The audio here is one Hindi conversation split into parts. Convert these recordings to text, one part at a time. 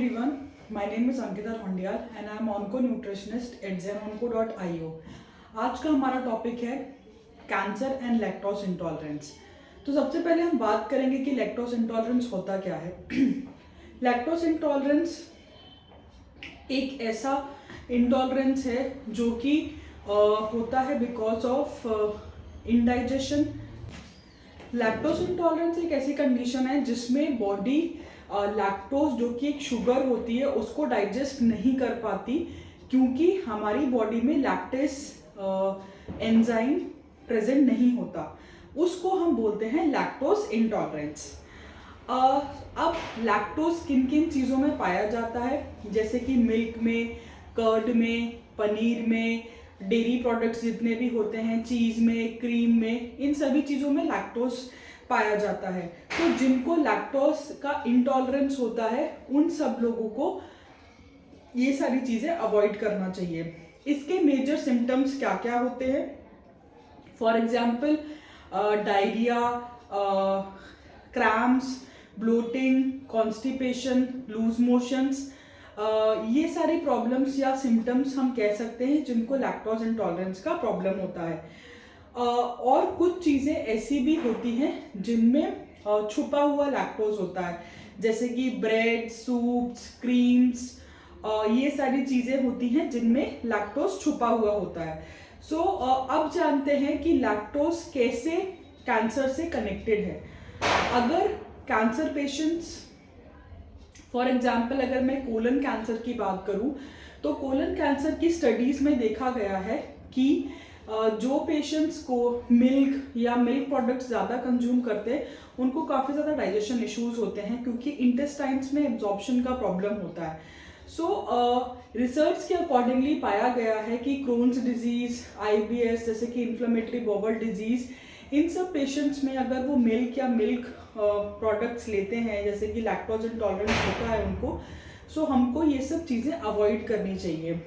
everyone, my name is Ankita Dhondial and I am onco-nutritionist at zenonco.io। आज का हमारा टॉपिक है कैंसर एंड लैक्टोज इंटॉलरेंस। तो सबसे पहले हम बात करेंगे कि लैक्टोज इंटॉलरेंस होता क्या है। लैक्टोज इंटॉलरेंस एक ऐसा इंटॉलरेंस है जो कि होता है because of indigestion. Lactose intolerance एक ऐसी कंडीशन है जिसमें बॉडी लैक्टोज जो कि एक शुगर होती है उसको डाइजेस्ट नहीं कर पाती, क्योंकि हमारी बॉडी में लैक्टेस एंजाइम प्रेजेंट नहीं होता। उसको हम बोलते हैं लैक्टोज इंटॉलरेंस। अब लैक्टोज किन किन चीज़ों में पाया जाता है, जैसे कि मिल्क में, कर्ड में, पनीर में, डेयरी प्रोडक्ट्स जितने भी होते हैं, चीज़ में, क्रीम में, इन सभी चीज़ों में लैक्टोज पाया जाता है। तो जिनको लैक्टोज का इंटॉलरेंस होता है उन सब लोगों को ये सारी चीज़ें अवॉइड करना चाहिए। इसके मेजर सिम्टम्स क्या क्या होते हैं? For example diarrhoea, cramps, bloating, constipation, loose motions, ये सारी प्रॉब्लम्स या सिम्टम्स हम कह सकते हैं जिनको लैक्टोज इंटॉलरेंस का प्रॉब्लम होता है। और कुछ चीज़ें ऐसी भी होती हैं जिनमें छुपा हुआ लैक्टोज होता है, जैसे कि ब्रेड, सूप्स, क्रीम्स, ये सारी चीज़ें होती हैं जिनमें लैक्टोज छुपा हुआ होता है। सो अब जानते हैं कि लैक्टोज कैसे कैंसर से कनेक्टेड है। अगर कैंसर पेशेंट्स, फॉर एग्जाम्पल अगर मैं कोलन कैंसर की बात करूं, तो कोलन कैंसर की स्टडीज़ में देखा गया है कि जो पेशेंट्स को मिल्क या मिल्क प्रोडक्ट्स ज़्यादा कंज्यूम करते हैं उनको काफ़ी ज़्यादा डाइजेशन इश्यूज होते हैं, क्योंकि इंटेस्टाइन्स में एब्जॉर्प्शन का प्रॉब्लम होता है। रिसर्च के अकॉर्डिंगली पाया गया है कि क्रोन्स डिजीज़, IBS जैसे कि इन्फ्लेमेटरी बाउल डिजीज़, इन सब पेशेंट्स में अगर वो मिल्क या मिल्क प्रोडक्ट्स लेते हैं, जैसे कि लैक्टोज इंटॉलरेंस होता है उनको, सो हमको ये सब चीज़ें अवॉइड करनी चाहिए।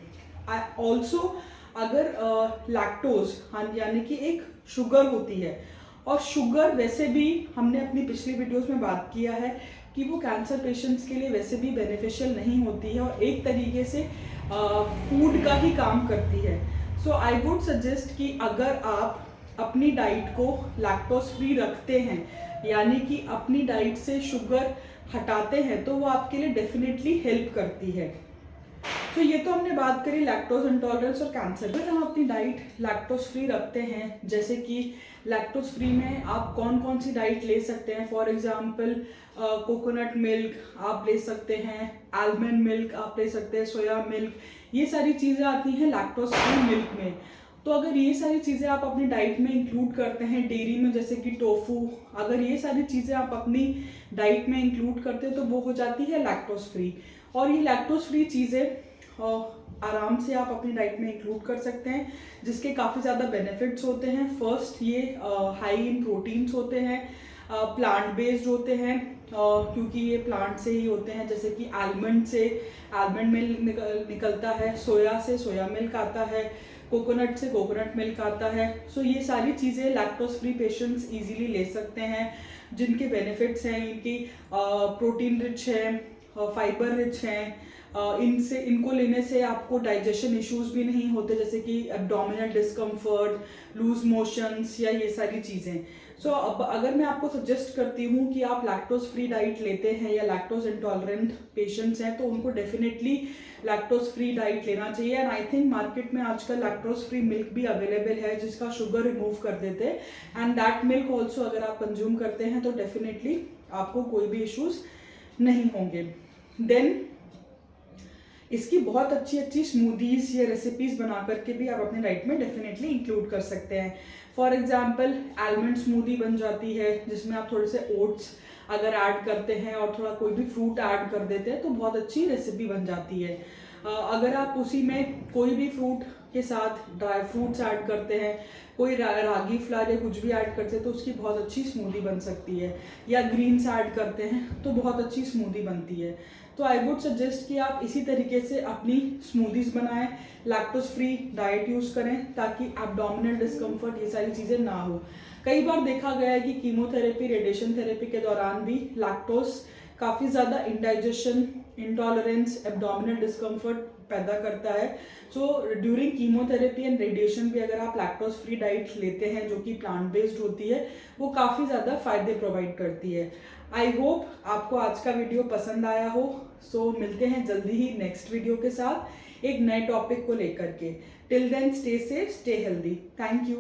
ऑल्सो अगर लैक्टोज यानी कि एक शुगर होती है, और शुगर वैसे भी हमने अपनी पिछली वीडियोस में बात किया है कि वो कैंसर पेशेंट्स के लिए वैसे भी बेनिफिशियल नहीं होती है और एक तरीके से फूड का ही काम करती है। सो आई वुड सजेस्ट कि अगर आप अपनी डाइट को लैक्टोज फ्री रखते हैं, यानी कि अपनी डाइट से शुगर हटाते हैं, तो वो आपके लिए डेफिनेटली हेल्प करती है। तो ये तो हमने बात करी लैक्टोज इंटॉलरेंस और कैंसर। अगर हम अपनी डाइट लैक्टोज फ्री रखते हैं, जैसे कि लैक्टोज फ्री में आप कौन कौन सी डाइट ले सकते हैं, फॉर एग्जांपल कोकोनट मिल्क आप ले सकते हैं, आलमंड मिल्क आप ले सकते हैं, सोया मिल्क, ये सारी चीज़ें आती हैं लैक्टोज फ्री मिल्क में। तो अगर ये सारी चीज़ें आप अपनी डाइट में इंक्लूड करते हैं, डेयरी में जैसे कि टोफू, अगर ये सारी चीज़ें आप अपनी डाइट में इंक्लूड करते हैं तो वो हो जाती है लैक्टोज फ्री। और ये लैक्टोज फ्री चीज़ें आराम से आप अपनी डाइट में इंक्लूड कर सकते हैं, जिसके काफ़ी ज़्यादा बेनिफिट्स होते हैं। फर्स्ट, ये हाई इन प्रोटीन्स होते हैं, प्लांट बेस्ड होते हैं, क्योंकि ये प्लांट से ही होते हैं, जैसे कि आलमंड से आलमंड मिल्क निकलता है, सोया से सोया मिल्क आता है, कोकोनट से कोकोनट मिल्क आता है। सो ये सारी चीज़ें लैक्टोज फ्री पेशेंट्स इजीली ले सकते हैं, जिनके बेनिफिट्स हैं, इनकी प्रोटीन रिच है, फाइबर रिच हैं, इनको लेने से आपको डाइजेशन इश्यूज भी नहीं होते, जैसे कि एब्डोमिनल डिस्कम्फर्ट, लूज मोशंस या ये सारी चीज़ें। सो अब अगर मैं आपको सजेस्ट करती हूँ कि आप लैक्टोज फ्री डाइट लेते हैं या लैक्टोज इंटॉलरेंट पेशेंट्स हैं, तो उनको डेफिनेटली लैक्टोज फ्री डाइट लेना चाहिए। एंड आई थिंक मार्केट में आजकल लैक्टोज फ्री मिल्क भी अवेलेबल है जिसका शुगर रिमूव कर देते हैं, एंड दैट मिल्क ऑल्सो अगर आप कंज्यूम करते हैं तो डेफिनेटली आपको कोई भी इश्यूज नहीं होंगे। देन इसकी बहुत अच्छी अच्छी स्मूदीज़ या रेसिपीज़ बना करके भी आप अपने डाइट में डेफिनेटली इंक्लूड कर सकते हैं। फॉर एग्जांपल आलमंड स्मूदी बन जाती है, जिसमें आप थोड़े से ओट्स अगर ऐड करते हैं और थोड़ा कोई भी फ्रूट ऐड कर देते हैं तो बहुत अच्छी रेसिपी बन जाती है। अगर आप उसी में कोई भी फ्रूट के साथ ड्राई फ्रूट्स ऐड करते हैं, कोई रागी फ्लावर या कुछ भी ऐड करते हैं तो उसकी बहुत अच्छी स्मूदी बन सकती है, या ग्रीन्स ऐड करते हैं तो बहुत अच्छी स्मूदी बनती है। तो आई वुड सजेस्ट कि आप इसी तरीके से अपनी स्मूदीज बनाएं, लैक्टोज फ्री डाइट यूज़ करें, ताकि एब्डोमिनल डिस्कम्फर्ट ये सारी चीज़ें ना हो। कई बार देखा गया है कि कीमोथेरेपी, रेडिएशन थेरेपी के दौरान भी लैक्टोज काफ़ी ज़्यादा इंडाइजेशन इंटॉलरेंस, एब्डोमिनल डिस्कम्फर्ट पैदा करता है। So during chemotherapy and radiation भी अगर आप लैक्टोज फ्री डाइट लेते हैं जो कि प्लांट बेस्ड होती है, वो काफ़ी ज़्यादा फायदे प्रोवाइड करती है। आई होप आपको आज का वीडियो पसंद आया हो। सो मिलते हैं जल्दी ही नेक्स्ट वीडियो के साथ एक नए टॉपिक को लेकर के। Till then stay safe, stay healthy. Thank you.